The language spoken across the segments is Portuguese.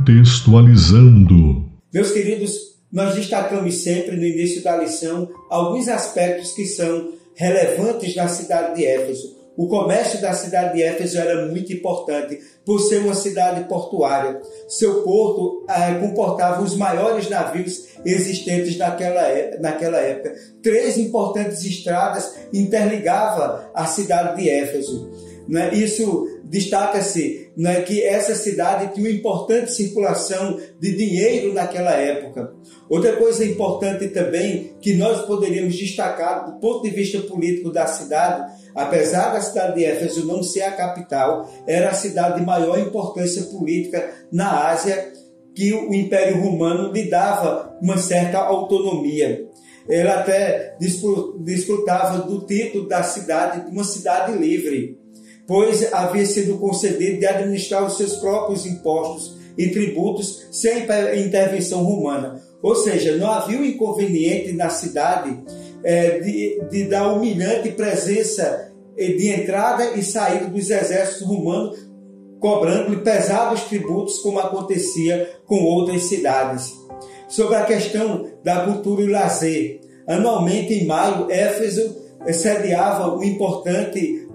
Contextualizando. Meus queridos, nós destacamos sempre no início da lição alguns aspectos que são relevantes na cidade de Éfeso. O comércio da cidade de Éfeso era muito importante, por ser uma cidade portuária. Seu porto comportava os maiores navios existentes naquela época. 3 importantes estradas interligavam a cidade de Éfeso. Isso destaca-se que essa cidade tinha uma importante circulação de dinheiro naquela época. Outra coisa importante também que nós poderíamos destacar do ponto de vista político da cidade, apesar da cidade de Éfeso não ser a capital, era a cidade de maior importância política na Ásia, que o Império Romano lhe dava uma certa autonomia. Ela até desfrutava do título da cidade de uma cidade livre, pois havia sido concedido de administrar os seus próprios impostos e tributos sem intervenção romana. Ou seja, não havia um inconveniente na cidade de dar humilhante presença de entrada e saída dos exércitos romanos, cobrando-lhe pesados tributos, como acontecia com outras cidades. Sobre a questão da cultura e lazer, anualmente em maio, Éfeso sediava o importante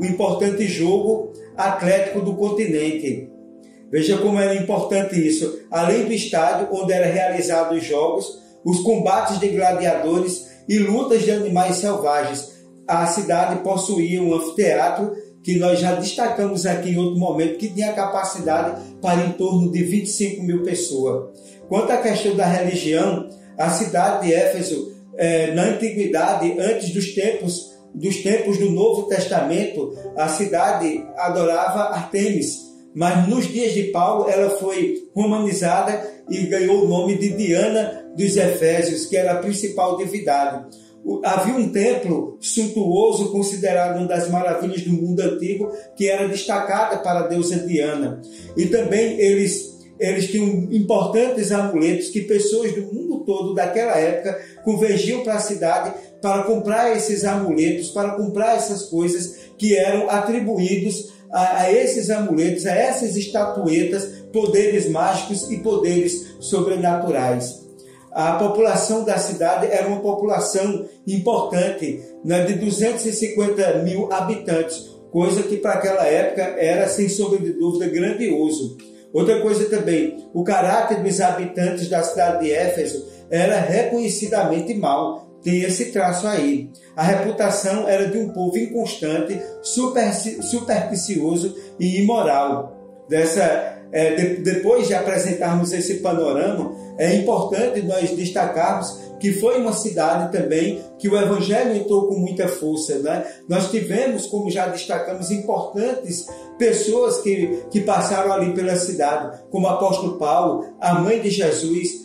jogo atlético do continente. Veja como era importante isso. Além do estádio onde eram realizados os jogos, os combates de gladiadores e lutas de animais selvagens, a cidade possuía um anfiteatro que nós já destacamos aqui em outro momento, que tinha capacidade para em torno de 25 mil pessoas. Quanto à questão da religião, a cidade de Éfeso, na antiguidade, antes dos tempos do Novo Testamento, a cidade adorava Artemis, mas nos dias de Paulo ela foi romanizada e ganhou o nome de Diana dos Efésios, que era a principal divindade. Havia um templo suntuoso, considerado uma das maravilhas do mundo antigo, que era destacada para a deusa Diana. E também eles tinham importantes amuletos que pessoas do mundo todo daquela época convergiam para a cidade para comprar esses amuletos, para comprar essas coisas que eram atribuídos a esses amuletos, a essas estatuetas, poderes mágicos e poderes sobrenaturais. A população da cidade era uma população importante, de 250 mil habitantes, coisa que para aquela época era, sem sombra de dúvida, grandioso. Outra coisa também, o caráter dos habitantes da cidade de Éfeso era reconhecidamente mau. Tem esse traço aí. A reputação era de um povo inconstante, supersticioso e imoral. Depois de apresentarmos esse panorama, é importante nós destacarmos que foi uma cidade também que o Evangelho entrou com muita força. Nós tivemos, como já destacamos, importantes pessoas que passaram ali pela cidade, como o apóstolo Paulo, a mãe de Jesus.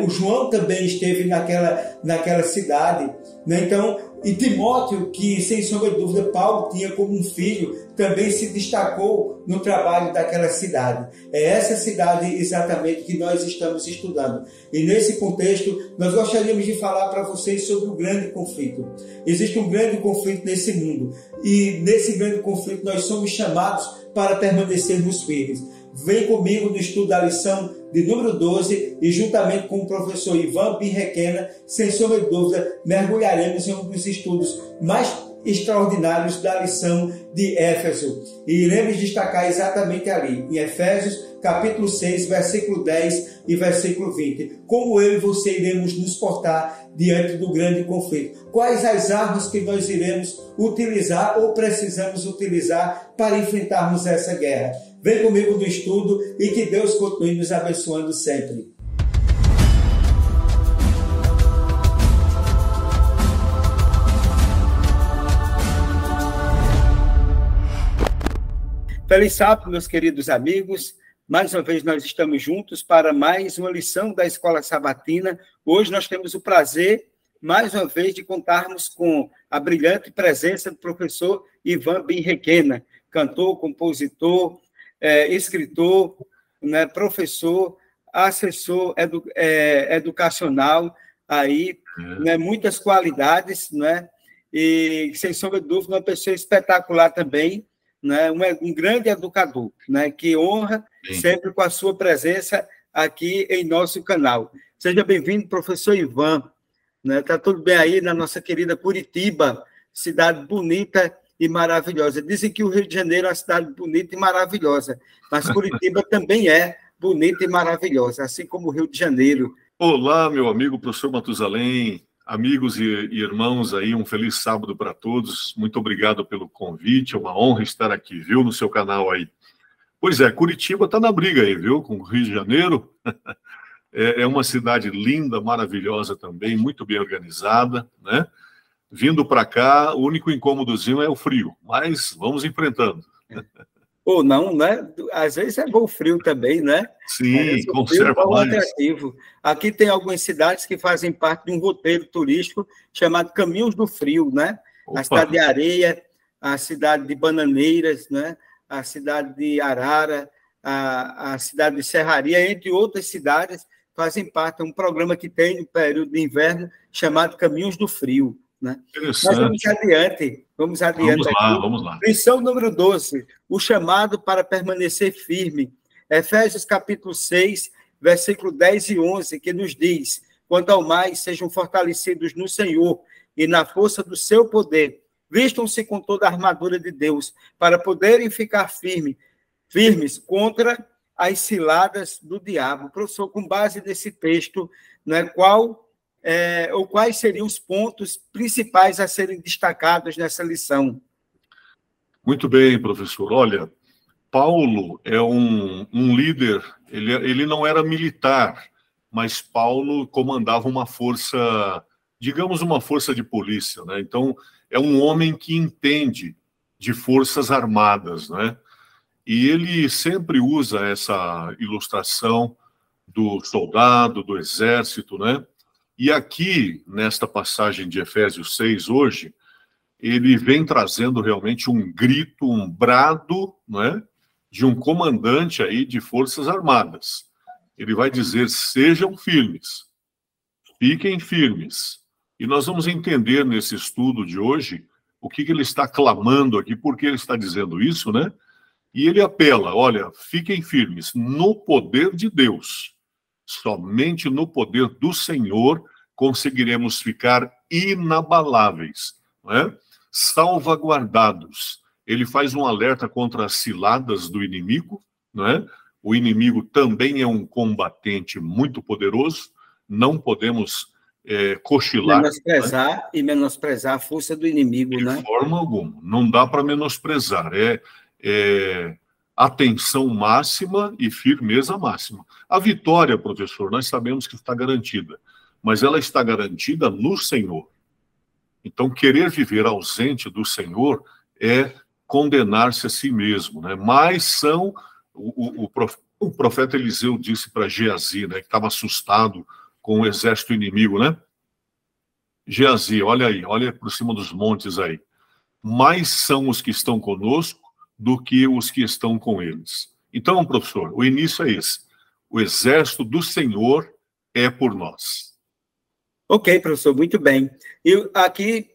O João também esteve naquela cidade, Então, e Timóteo, que sem sombra de dúvida Paulo tinha como um filho, também se destacou no trabalho daquela cidade. É essa cidade exatamente que nós estamos estudando. E nesse contexto, nós gostaríamos de falar para vocês sobre o grande conflito. Existe um grande conflito nesse mundo, e nesse grande conflito nós somos chamados para permanecermos firmes. Vem comigo no estudo da lição de número 12 e juntamente com o professor Ivan Birrequena, sem sombra de dúvida, mergulharemos em um dos estudos mais extraordinários da lição de Éfeso. E iremos destacar exatamente ali, em Efésios, capítulo 6, versículo 10 e versículo 20. Como eu e você iremos nos portar diante do grande conflito. Quais as armas que nós iremos utilizar ou precisamos utilizar para enfrentarmos essa guerra. Vem comigo no estudo e que Deus continue nos abençoando sempre. Feliz sábado, meus queridos amigos. Mais uma vez nós estamos juntos para mais uma lição da Escola Sabatina. Hoje nós temos o prazer, mais uma vez, de contarmos com a brilhante presença do professor Ivan Birrequena, cantor, compositor, escritor, professor, assessor educacional, aí, muitas qualidades, e, sem sombra de dúvida, uma pessoa espetacular também, um grande educador, que honra sempre com a sua presença aqui em nosso canal. Seja bem-vindo, professor Ivan. Tá tudo bem aí na nossa querida Curitiba, cidade bonita e maravilhosa. Dizem que o Rio de Janeiro é uma cidade bonita e maravilhosa, mas Curitiba também é bonita e maravilhosa, assim como o Rio de Janeiro. Olá, meu amigo professor Matusalém, amigos e irmãos aí, um feliz sábado para todos. Muito obrigado pelo convite, é uma honra estar aqui, viu, no seu canal aí. Pois é, Curitiba está na briga aí, viu, com o Rio de Janeiro. É uma cidade linda, maravilhosa também, muito bem organizada, né? Vindo para cá, o único incômodozinho é o frio, mas vamos enfrentando. Ou não, né? Às vezes é bom frio também, né? Sim, conserva mais. Atrativo. Aqui tem algumas cidades que fazem parte de um roteiro turístico chamado Caminhos do Frio, né? Opa. A cidade de Areia, a cidade de Bananeiras, né? A cidade de Arara, a cidade de Serraria, entre outras cidades, fazem parte de um programa que tem no período de inverno chamado Caminhos do Frio. Né? Mas vamos adiante. Vamos lá. Lição número 12, o chamado para permanecer firme. Efésios capítulo 6, versículo 10 e 11, que nos diz: quanto ao mais, sejam fortalecidos no Senhor e na força do seu poder. Vistam-se com toda a armadura de Deus, para poderem ficar firmes contra as ciladas do diabo. Professor, com base nesse texto, né, quais seriam os pontos principais a serem destacados nessa lição? Muito bem, professor. Olha, Paulo é um líder, ele não era militar, mas Paulo comandava uma força, digamos, uma força de polícia, né? Então, é um homem que entende de forças armadas, né? E ele sempre usa essa ilustração do soldado, do exército, né? E aqui, nesta passagem de Efésios 6, hoje, ele vem trazendo realmente um grito, um brado, né, de um comandante aí de forças armadas. Ele vai dizer: sejam firmes, fiquem firmes. E nós vamos entender nesse estudo de hoje o que ele está clamando aqui, por que ele está dizendo isso, né? E ele apela: olha, fiquem firmes no poder de Deus. Somente no poder do Senhor conseguiremos ficar inabaláveis, não é? Salvaguardados. Ele faz um alerta contra as ciladas do inimigo, não é? O inimigo também é um combatente muito poderoso, não podemos cochilar. Menosprezar a força do inimigo, né? De forma alguma, não dá para menosprezar, atenção máxima e firmeza máxima. A vitória, professor, nós sabemos que está garantida, mas ela está garantida no Senhor. Então, querer viver ausente do Senhor é condenar-se a si mesmo, né? Mas são... O profeta Eliseu disse para Geazi, né, que estava assustado com o exército inimigo, né? Geazi, olha aí, olha por cima dos montes aí. Mais são os que estão conosco do que os que estão com eles. Então, professor, o início é esse. O exército do Senhor é por nós. Ok, professor, muito bem. E aqui,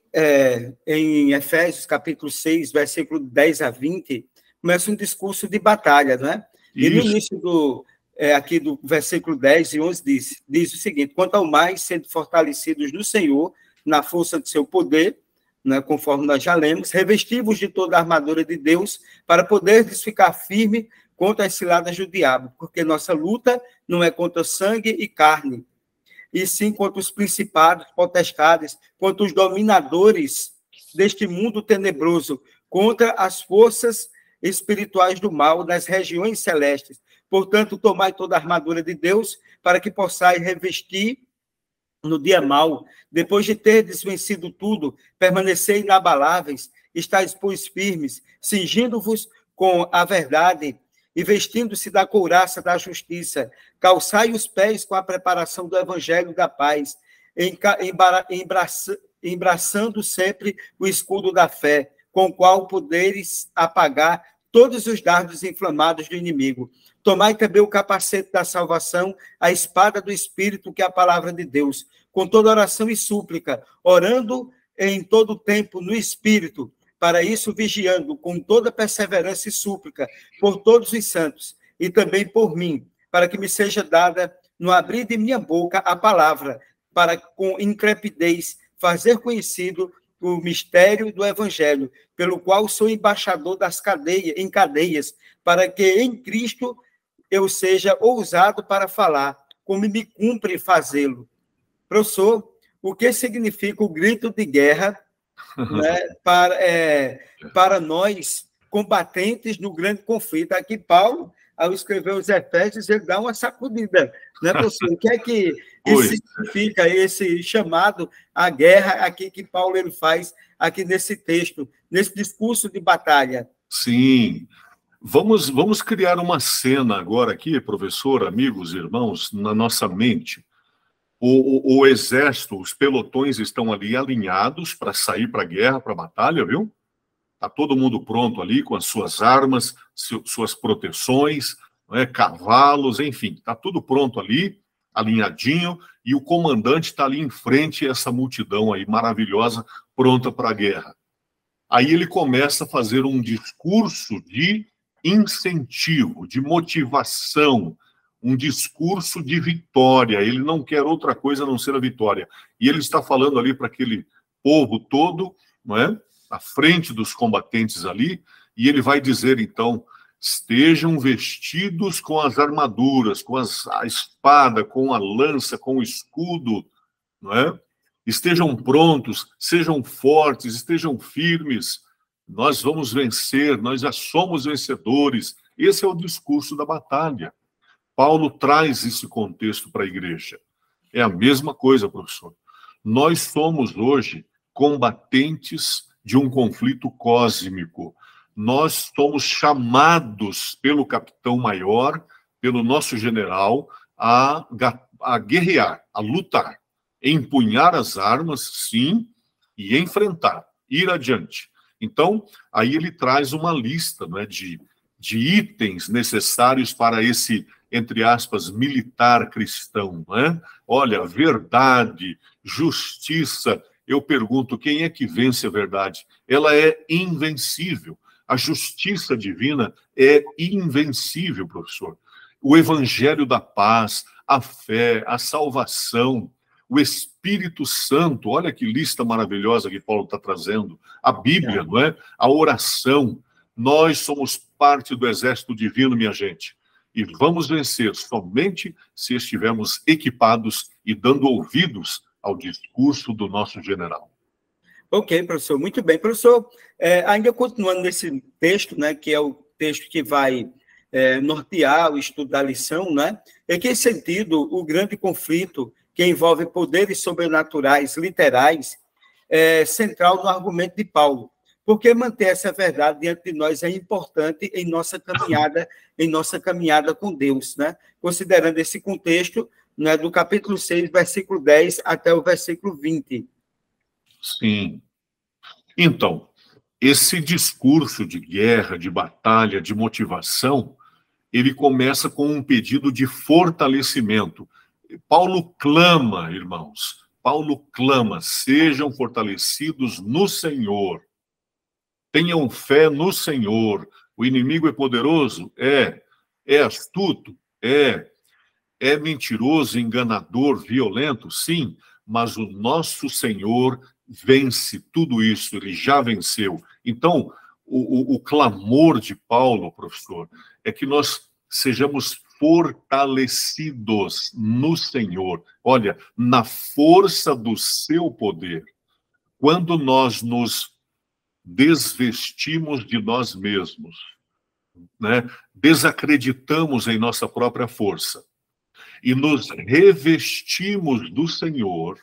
em Efésios, capítulo 6, versículo 10 a 20, começa um discurso de batalha, né? E no início aqui do versículo 10 e 11 diz o seguinte: quanto ao mais, sendo fortalecidos no Senhor, na força do seu poder, né, conforme nós já lemos, revestivos de toda a armadura de Deus, para poderes ficar firme contra as ciladas do diabo, porque nossa luta não é contra sangue e carne, e sim contra os principados, potestades, contra os dominadores deste mundo tenebroso, contra as forças espirituais do mal nas regiões celestes. Portanto, tomai toda a armadura de Deus, para que possais revestir no dia mau, depois de ter desvencido tudo, permanecei inabaláveis, estáis, pois, firmes, cingindo-vos com a verdade e vestindo-se da couraça da justiça, calçai os pés com a preparação do evangelho da paz, embraçando sempre o escudo da fé, com o qual poderes apagar todos os dardos inflamados do inimigo. Tomai também o capacete da salvação, a espada do Espírito, que é a palavra de Deus, com toda oração e súplica, orando em todo tempo no Espírito, para isso vigiando com toda perseverança e súplica por todos os santos, e também por mim, para que me seja dada no abrir de minha boca a palavra, para com intrepidez fazer conhecido o mistério do Evangelho, pelo qual sou embaixador em cadeias, para que em Cristo eu seja ousado para falar, como me cumpre fazê-lo. Professor, o que significa o grito de guerra, né, para nós, combatentes no grande conflito? Aqui, Paulo, ao escrever os Efésios, ele dá uma sacudida, né, professor? O que é que significa esse chamado à guerra aqui que Paulo ele faz aqui nesse texto, nesse discurso de batalha? Sim. Vamos criar uma cena agora aqui, professor, amigos, irmãos, na nossa mente. O exército, os pelotões estão ali alinhados para sair para a guerra, para a batalha, viu? Está todo mundo pronto ali com as suas armas, suas proteções, né, cavalos, enfim, está tudo pronto ali, alinhadinho, e o comandante está ali em frente a essa multidão aí maravilhosa, pronta para a guerra. Aí ele começa a fazer um discurso de incentivo, de motivação, um discurso de vitória. Ele não quer outra coisa a não ser a vitória. E ele está falando ali para aquele povo todo, não é? À frente dos combatentes ali, e ele vai dizer, então, estejam vestidos com as armaduras, com a espada, com a lança, com o escudo, não é? Estejam prontos, sejam fortes, estejam firmes. Nós vamos vencer, nós já somos vencedores. Esse é o discurso da batalha. Paulo traz esse contexto para a igreja. É a mesma coisa, professor. Nós somos hoje combatentes de um conflito cósmico. Nós somos chamados pelo capitão maior, pelo nosso general, a guerrear, a lutar, empunhar as armas, sim, e enfrentar, ir adiante. Então, aí ele traz uma lista, né, de itens necessários para esse, entre aspas, militar cristão, né? Olha, verdade, justiça. Eu pergunto, quem é que vence a verdade? Ela é invencível. A justiça divina é invencível, professor. O evangelho da paz, a fé, a salvação, o Espírito Santo, olha que lista maravilhosa que Paulo está trazendo. A Bíblia, não é? A oração. Nós somos parte do exército divino, minha gente. E vamos vencer somente se estivermos equipados e dando ouvidos ao discurso do nosso general. Ok, professor, muito bem. Professor, ainda continuando nesse texto, né, que é o texto que vai nortear o estudo da lição, né? Em que sentido o grande conflito que envolve poderes sobrenaturais literais é central no argumento de Paulo? Porque manter essa verdade diante de nós é importante em nossa caminhada com Deus, né? Considerando esse contexto, né, do capítulo 6, versículo 10 até o versículo 20. Sim. Então, esse discurso de guerra, de batalha, de motivação, ele começa com um pedido de fortalecimento. Paulo clama, irmãos, Paulo clama, sejam fortalecidos no Senhor. Tenham fé no Senhor. O inimigo é poderoso? É astuto? É mentiroso, enganador, violento? Sim, mas o nosso Senhor vence tudo isso, ele já venceu. Então, o clamor de Paulo, professor, é que nós sejamos fortalecidos no Senhor. Olha, na força do seu poder. Quando nós nos desvestimos de nós mesmos, né? Desacreditamos em nossa própria força e nos revestimos do Senhor,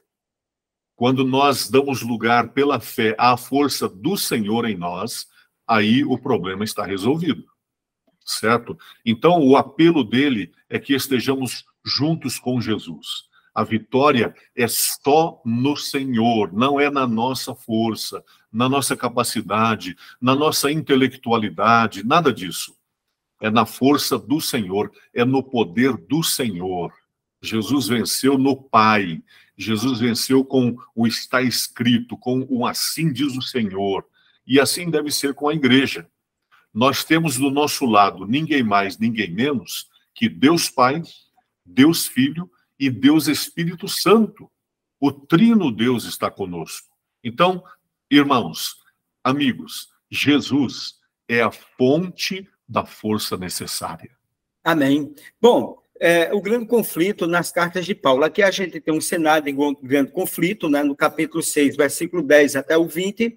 quando nós damos lugar pela fé à força do Senhor em nós, aí o problema está resolvido, certo? Então, o apelo dele é que estejamos juntos com Jesus. A vitória é só no Senhor, não é na nossa força, na nossa capacidade, na nossa intelectualidade, nada disso. É na força do Senhor, é no poder do Senhor. Jesus venceu no Pai, Jesus venceu com o está escrito, com o assim diz o Senhor. E assim deve ser com a igreja. Nós temos do nosso lado ninguém mais, ninguém menos que Deus Pai, Deus Filho e Deus Espírito Santo, o Trino Deus está conosco. Então, irmãos, amigos, Jesus é a fonte da força necessária. Amém. Bom, o grande conflito nas cartas de Paulo. Aqui a gente tem um cenário de grande conflito, né, no capítulo 6, versículo 10 até o 20.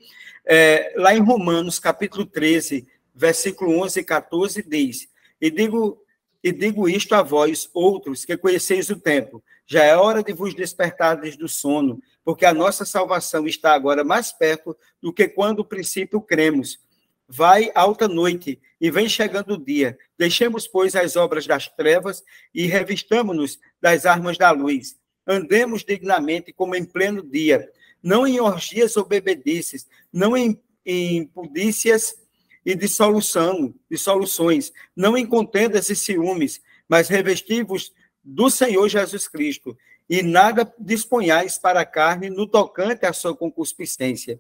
Lá em Romanos, capítulo 13, versículo 11 e 14, diz: E digo isto a vós, outros, que conheceis o tempo. Já é hora de vos despertardes do sono, porque a nossa salvação está agora mais perto do que quando o princípio cremos. Vai alta noite e vem chegando o dia. Deixemos, pois, as obras das trevas e revistamo-nos das armas da luz. Andemos dignamente como em pleno dia, não em orgias ou bebedices, não em impudícias e dissoluções, não em contendas e ciúmes, mas revesti-vos do Senhor Jesus Cristo, e nada disponhais para a carne no tocante à sua concupiscência.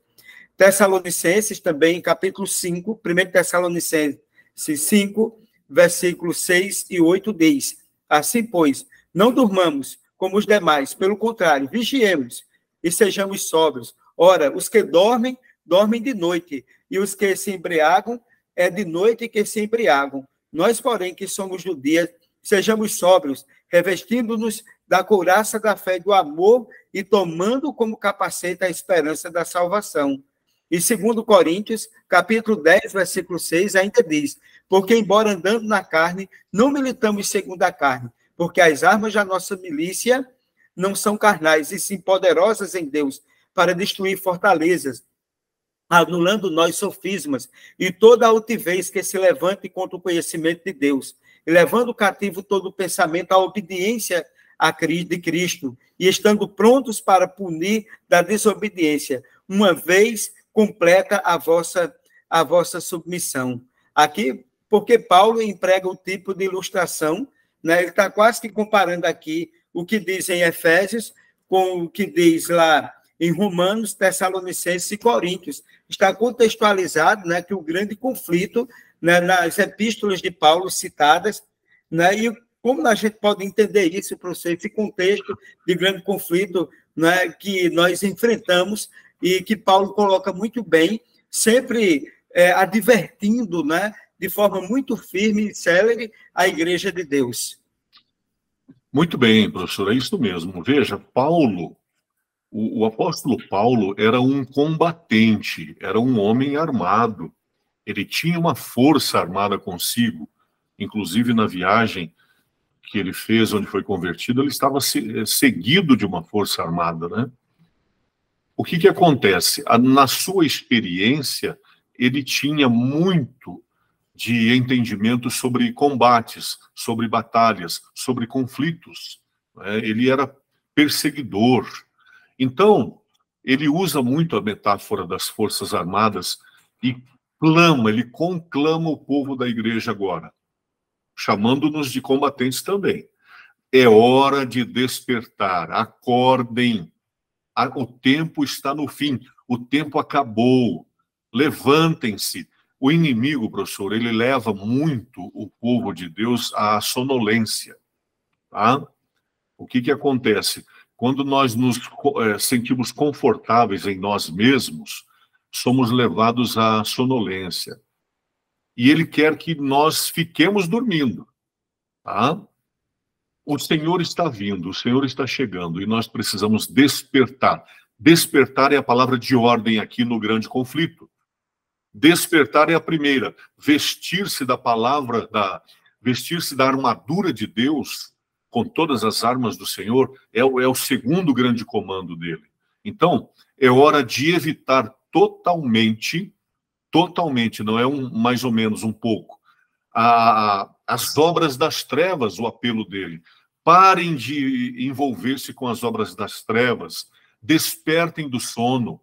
Tessalonicenses também, capítulo 5, 1 Tessalonicenses 5, versículos 6 e 8 diz: Assim, pois, não durmamos como os demais, pelo contrário, vigiemos e sejamos sóbrios. Ora, os que dormem, dormem de noite, e os que se embriagam, é de noite que se embriagam. Nós, porém, que somos do dia, sejamos sóbrios, revestindo-nos da couraça da fé e do amor e tomando como capacete a esperança da salvação. E 2 Coríntios, capítulo 10, versículo 6, ainda diz: Porque, embora andando na carne, não militamos segundo a carne, porque as armas da nossa milícia não são carnais, e sim poderosas em Deus, para destruir fortalezas, anulando nós sofismas e toda a altivez que se levante contra o conhecimento de Deus, e levando cativo todo o pensamento à obediência de Cristo, e estando prontos para punir da desobediência, uma vez completa a vossa submissão. Aqui, porque Paulo emprega o tipo de ilustração, né? Ele está quase que comparando aqui o que diz em Efésios com o que diz lá em Romanos, Tessalonicenses e Coríntios. Está contextualizado, né, que o grande conflito, né, nas epístolas de Paulo citadas, né, e como a gente pode entender isso, professor, esse contexto de grande conflito, né, que nós enfrentamos e que Paulo coloca muito bem, sempre advertindo, né, de forma muito firme e célere a Igreja de Deus. Muito bem, professor, é isso mesmo. Veja, Paulo, o apóstolo Paulo era um combatente, era um homem armado. Ele tinha uma força armada consigo. Inclusive, na viagem que ele fez, onde foi convertido, ele estava seguido de uma força armada, né? O que acontece? Na sua experiência, ele tinha muito de entendimento sobre combates, sobre batalhas, sobre conflitos, né? Ele era perseguidor. Então, ele usa muito a metáfora das Forças Armadas e ele conclama o povo da igreja agora, chamando-nos de combatentes também. É hora de despertar, acordem, o tempo está no fim, o tempo acabou, levantem-se. O inimigo, professor, ele leva muito o povo de Deus à sonolência. Tá? O que acontece? Quando nós nos sentimos confortáveis em nós mesmos, somos levados à sonolência. E ele quer que nós fiquemos dormindo. Tá? O Senhor está vindo, o Senhor está chegando, e nós precisamos despertar. Despertar é a palavra de ordem aqui no grande conflito. Despertar é a primeira. Vestir-se da palavra, vestir-se da armadura de Deus, com todas as armas do Senhor, é o segundo grande comando dele. Então, é hora de evitar totalmente, não é mais ou menos um pouco, as obras das trevas, o apelo dele. Parem de envolver-se com as obras das trevas, despertem do sono.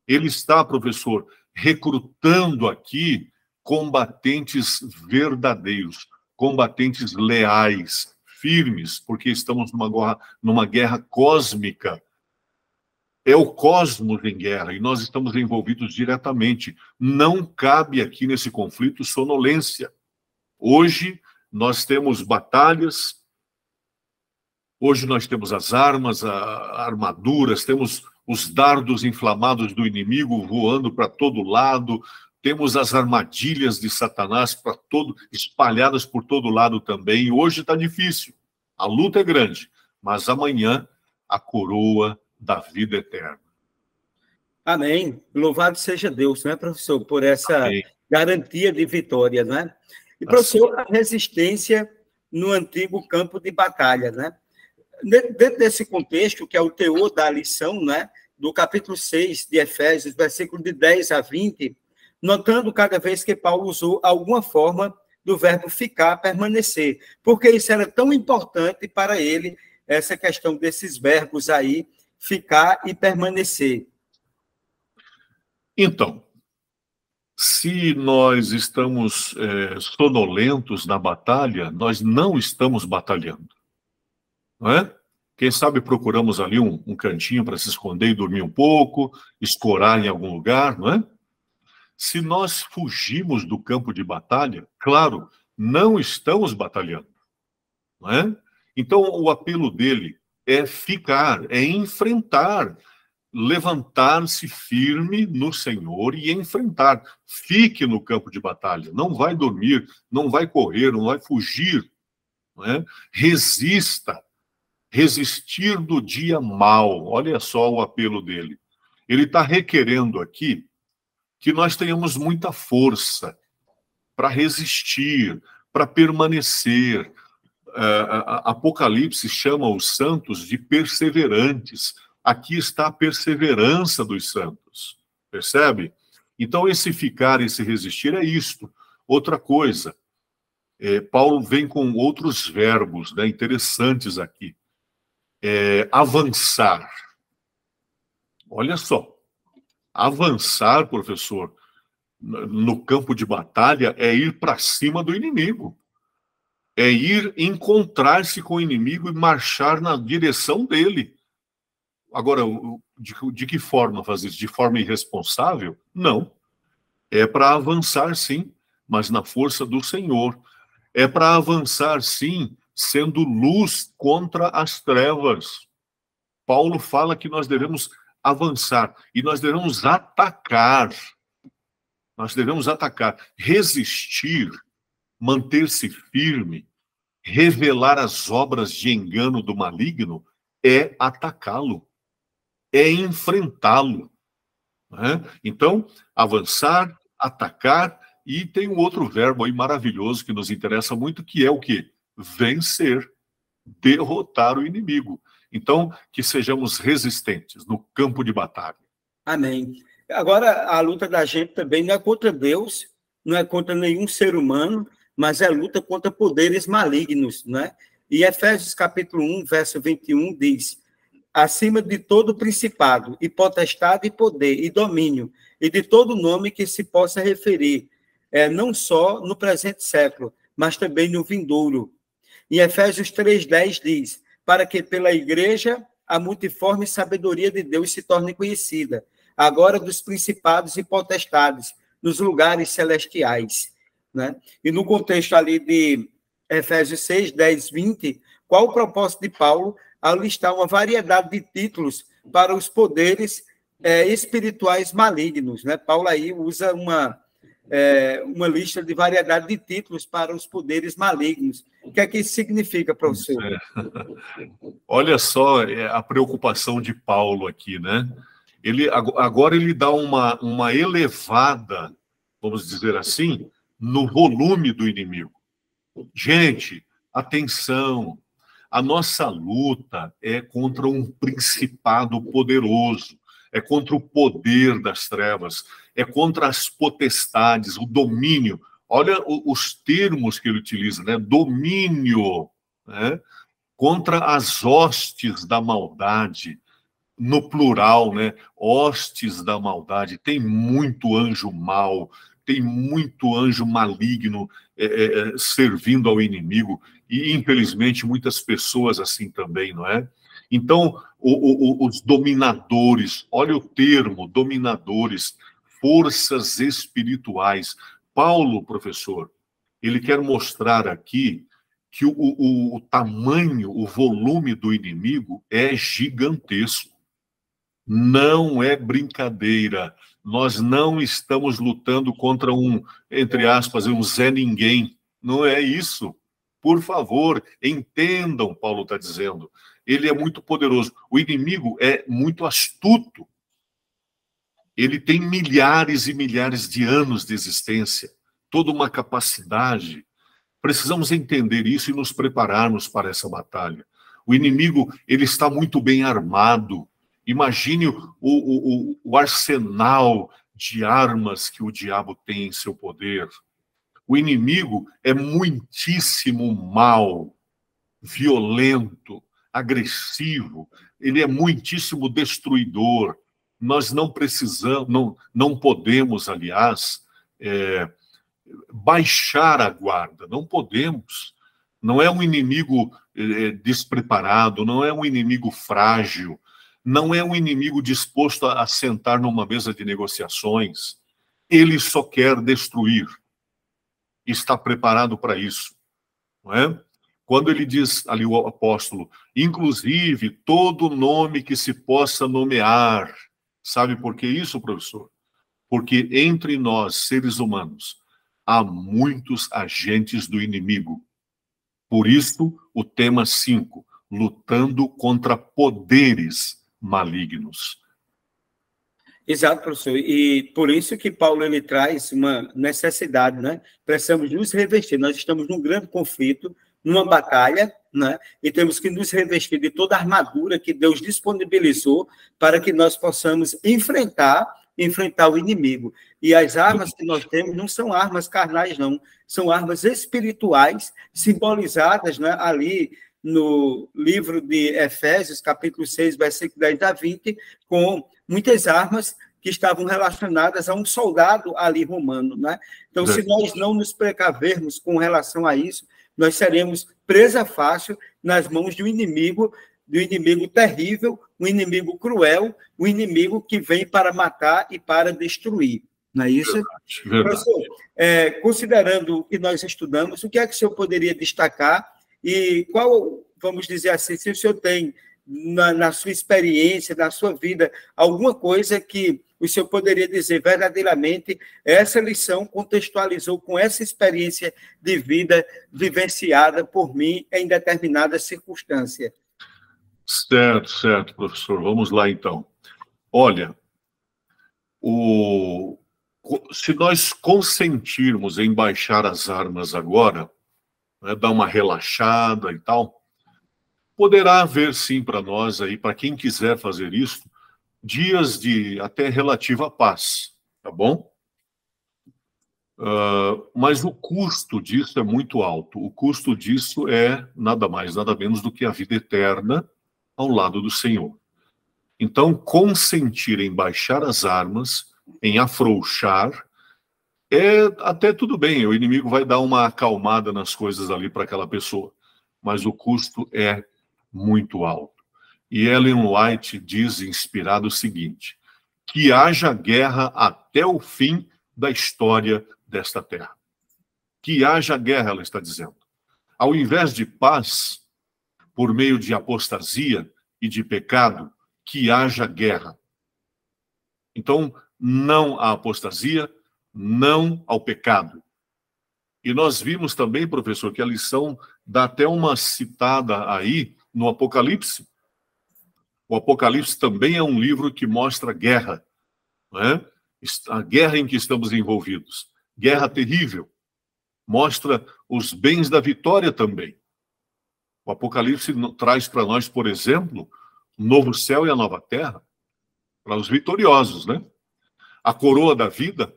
Ele está, professor, recrutando aqui combatentes verdadeiros, combatentes leais, firmes, porque estamos numa guerra cósmica. É o cosmos em guerra e nós estamos envolvidos diretamente. Não cabe aqui nesse conflito sonolência. Hoje nós temos batalhas, hoje nós temos as armas, armaduras, temos os dardos inflamados do inimigo voando para todo lado, temos as armadilhas de Satanás espalhadas por todo lado também. Hoje está difícil, a luta é grande, mas amanhã a coroa da vida eterna. Amém. Louvado seja Deus, não é, professor, por essa garantia de vitória, não é? E, professor, a resistência no antigo campo de batalha, né? Dentro desse contexto, que é o teor da lição, né, do capítulo 6 de Efésios, versículo de 10 a 20, notando cada vez que Paulo usou alguma forma do verbo ficar, permanecer, porque isso era tão importante para ele, essa questão desses verbos aí, ficar e permanecer. Então, se nós estamos sonolentos na batalha, nós não estamos batalhando, não é? Quem sabe procuramos ali um cantinho para se esconder e dormir um pouco, escorar em algum lugar, não é? Se nós fugimos do campo de batalha, claro, não estamos batalhando, não é? Então, o apelo dele é ficar, é enfrentar, levantar-se firme no Senhor e enfrentar. Fique no campo de batalha, não vai dormir, não vai correr, não vai fugir, não é? Resista. Resistir do dia mau. Olha só o apelo dele. Ele está requerendo aqui que nós tenhamos muita força para resistir, para permanecer. Apocalipse chama os santos de perseverantes. Aqui está a perseverança dos santos. Percebe? Então, esse ficar, esse resistir é isto. Outra coisa, Paulo vem com outros verbos, né, interessantes aqui. Avançar. Olha só. Avançar, professor, no campo de batalha é ir para cima do inimigo. É ir encontrar-se com o inimigo e marchar na direção dele. Agora, de que forma fazer isso? De forma irresponsável? Não. É para avançar, sim, mas na força do Senhor. É para avançar, sim, sendo luz contra as trevas. Paulo fala que nós devemos avançar e nós devemos atacar. Nós devemos atacar, resistir, manter-se firme, revelar as obras de engano do maligno é atacá-lo, é enfrentá-lo, né? Então, avançar, atacar, e tem um outro verbo aí maravilhoso que nos interessa muito, que é o quê? Vencer, derrotar o inimigo. Então, que sejamos resistentes no campo de batalha. Amém. Agora, a luta da gente também não é contra Deus, não é contra nenhum ser humano, mas é luta contra poderes malignos, né? E Efésios capítulo 1, verso 21 diz: acima de todo principado, e potestade, e poder, e domínio, e de todo nome que se possa referir, não só no presente século, mas também no vindouro. E Efésios 3,10 diz: para que pela igreja a multiforme sabedoria de Deus se torne conhecida, agora dos principados e potestades, nos lugares celestiais. Né? E no contexto ali de Efésios 6, 10, 20, qual o propósito de Paulo ao listar uma variedade de títulos para os poderes espirituais malignos? Né? Paulo aí usa uma lista de variedade de títulos para os poderes malignos. O que é que isso significa, professor? Olha só a preocupação de Paulo aqui, né? Agora ele dá uma elevada, vamos dizer assim, no volume do inimigo. Gente, atenção, a nossa luta é contra um principado poderoso, é contra o poder das trevas, é contra as potestades, o domínio. Olha os termos que ele utiliza, né? Domínio, né? Contra as hostes da maldade, no plural, né? Hostes da maldade. Tem muito anjo mau, tem muito anjo maligno servindo ao inimigo, e infelizmente muitas pessoas assim também, não é? Então, os dominadores, olha o termo, dominadores, forças espirituais. Paulo, professor, ele quer mostrar aqui que o tamanho, o volume do inimigo é gigantesco. Não é brincadeira. Nós não estamos lutando contra entre aspas, um Zé Ninguém. Não é isso. Por favor, entendam, Paulo está dizendo. Ele é muito poderoso. O inimigo é muito astuto. Ele tem milhares e milhares de anos de existência, toda uma capacidade. Precisamos entender isso e nos prepararmos para essa batalha. O inimigo, ele está muito bem armado. Imagine o arsenal de armas que o diabo tem em seu poder. O inimigo é muitíssimo mau, violento, agressivo. Ele é muitíssimo destruidor. Nós não precisamos, não podemos, aliás, baixar a guarda. Não podemos. Não é um inimigo despreparado, não é um inimigo frágil, não é um inimigo disposto a sentar numa mesa de negociações. Ele só quer destruir. Está preparado para isso. Não é? Quando ele diz ali o apóstolo, inclusive todo nome que se possa nomear. Sabe por que isso, professor? Porque entre nós, seres humanos, há muitos agentes do inimigo. Por isso, o tema 5, lutando contra poderes malignos. Exato, professor. E por isso que Paulo ele traz uma necessidade, né? Precisamos nos revestir. Nós estamos num grande conflito, numa batalha, né? E temos que nos revestir de toda a armadura que Deus disponibilizou para que nós possamos enfrentar o inimigo. E as armas que nós temos não são armas carnais, não. São armas espirituais, simbolizadas, né, ali no livro de Efésios, capítulo 6, versículo 10 a 20, com muitas armas que estavam relacionadas a um soldado ali romano, né? Então, se nós não nos precavermos com relação a isso, nós seremos presa fácil nas mãos de um inimigo terrível, um inimigo cruel, um inimigo que vem para matar e para destruir. Não é isso? Verdade. Professor, considerando o que nós estudamos, o que é que o senhor poderia destacar e qual, vamos dizer assim, se o senhor tem na sua experiência, na sua vida, alguma coisa que o senhor poderia dizer verdadeiramente, essa lição contextualizou com essa experiência de vida vivenciada por mim em determinada circunstância? Certo, professor. Vamos lá, então. Olha, se nós consentirmos em baixar as armas agora, né, dar uma relaxada e tal, poderá haver, sim, para nós, aí, para quem quiser fazer isso, dias de até relativa paz, tá bom? Mas o custo disso é muito alto. O custo disso é nada mais, nada menos do que a vida eterna ao lado do Senhor. Então, consentir em baixar as armas, em afrouxar, até tudo bem, o inimigo vai dar uma acalmada nas coisas ali para aquela pessoa, mas o custo é muito alto. E Ellen White diz, inspirado, o seguinte, que haja guerra até o fim da história desta terra. Que haja guerra, ela está dizendo. Ao invés de paz, por meio de apostasia e de pecado, que haja guerra. Então, não à apostasia, não ao pecado. E nós vimos também, professor, que a lição dá até uma citada aí no Apocalipse. O Apocalipse também é um livro que mostra guerra, não é? A guerra em que estamos envolvidos. Guerra terrível. Mostra os bens da vitória também. O Apocalipse traz para nós, por exemplo, o novo céu e a nova terra, para os vitoriosos, né? A coroa da vida.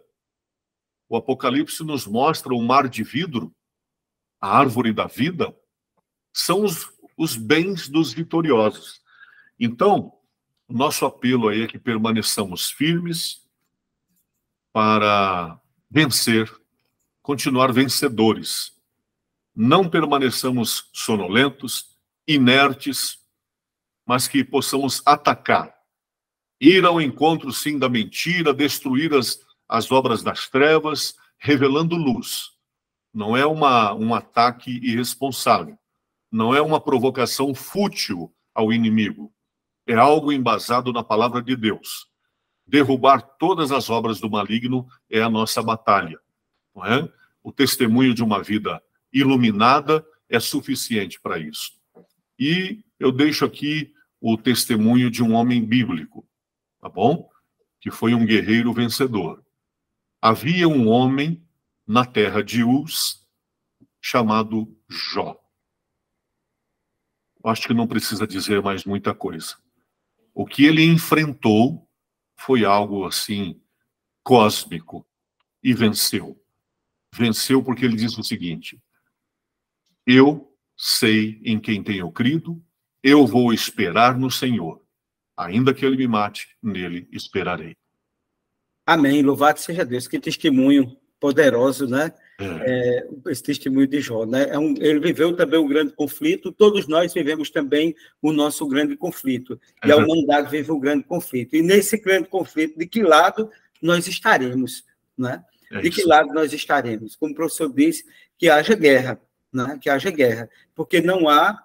O Apocalipse nos mostra o mar de vidro, a árvore da vida, são os bens dos vitoriosos. Então, o nosso apelo aí é que permaneçamos firmes para vencer, continuar vencedores. Não permaneçamos sonolentos, inertes, mas que possamos atacar, ir ao encontro, sim, da mentira, destruir as obras das trevas, revelando luz. não é um ataque irresponsável, não é uma provocação fútil ao inimigo, é algo embasado na palavra de Deus. Derrubar todas as obras do maligno é a nossa batalha, não é? O testemunho de uma vida iluminada é suficiente para isso. E eu deixo aqui o testemunho de um homem bíblico, tá bom? Que foi um guerreiro vencedor. Havia um homem na terra de Uz chamado Jó. Acho que não precisa dizer mais muita coisa. O que ele enfrentou foi algo assim cósmico e venceu. Venceu porque ele diz o seguinte: eu sei em quem tenho crido, eu vou esperar no Senhor. Ainda que ele me mate, nele esperarei. Amém. Louvado seja Deus. Que testemunho poderoso, né? Esse testemunho de Jó, né? Ele viveu também um grande conflito. Todos nós vivemos também o nosso grande conflito. E a humanidade vive um grande conflito. E nesse grande conflito, de que lado nós estaremos, né? De que lado nós estaremos? Como o professor disse, que haja guerra, né? Que haja guerra, porque não há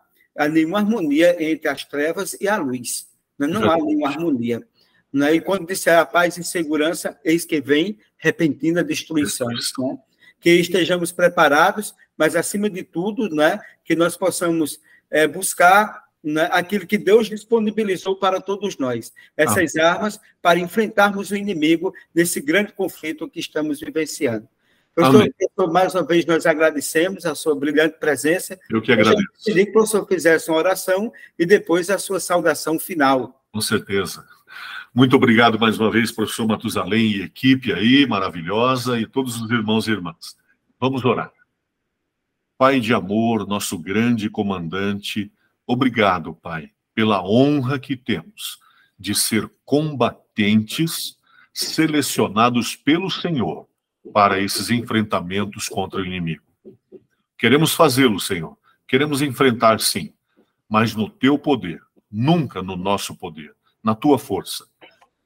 nenhuma harmonia entre as trevas e a luz. Né? Não há nenhuma harmonia. Né? E quando disser a paz e segurança, eis que vem repentina destruição. Né? Que estejamos preparados, mas, acima de tudo, né, que nós possamos buscar, né, aquilo que Deus disponibilizou para todos nós, essas armas para enfrentarmos o inimigo nesse grande conflito que estamos vivenciando. Professor, mais uma vez, nós agradecemos a sua brilhante presença. Eu que agradeço. Eu queria que o professor fizesse uma oração e depois a sua saudação final. Com certeza. Muito obrigado mais uma vez, professor Matusalém e equipe aí, maravilhosa, e todos os irmãos e irmãs. Vamos orar. Pai de amor, nosso grande comandante, obrigado, Pai, pela honra que temos de ser combatentes selecionados pelo Senhor para esses enfrentamentos contra o inimigo. Queremos fazê-lo, Senhor. Queremos enfrentar, sim, mas no teu poder, nunca no nosso poder, na tua força.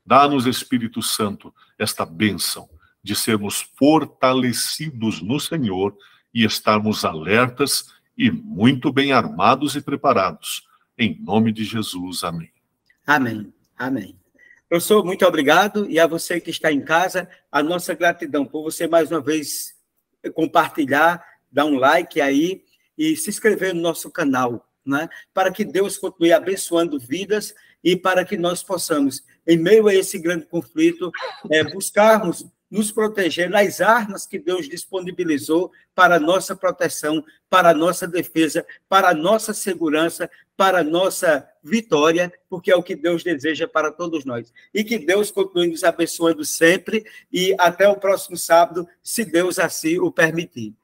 Dá-nos, Espírito Santo, esta bênção de sermos fortalecidos no Senhor e estarmos alertas e muito bem armados e preparados. Em nome de Jesus, amém. Amém, amém. Professor, muito obrigado. E a você que está em casa, a nossa gratidão por você mais uma vez compartilhar, dar um like aí e se inscrever no nosso canal, né? Para que Deus continue abençoando vidas e para que nós possamos, em meio a esse grande conflito, buscarmos nos proteger nas armas que Deus disponibilizou para a nossa proteção, para a nossa defesa, para a nossa segurança, para a nossa vitória, porque é o que Deus deseja para todos nós. E que Deus continue nos abençoando sempre e até o próximo sábado, se Deus assim o permitir.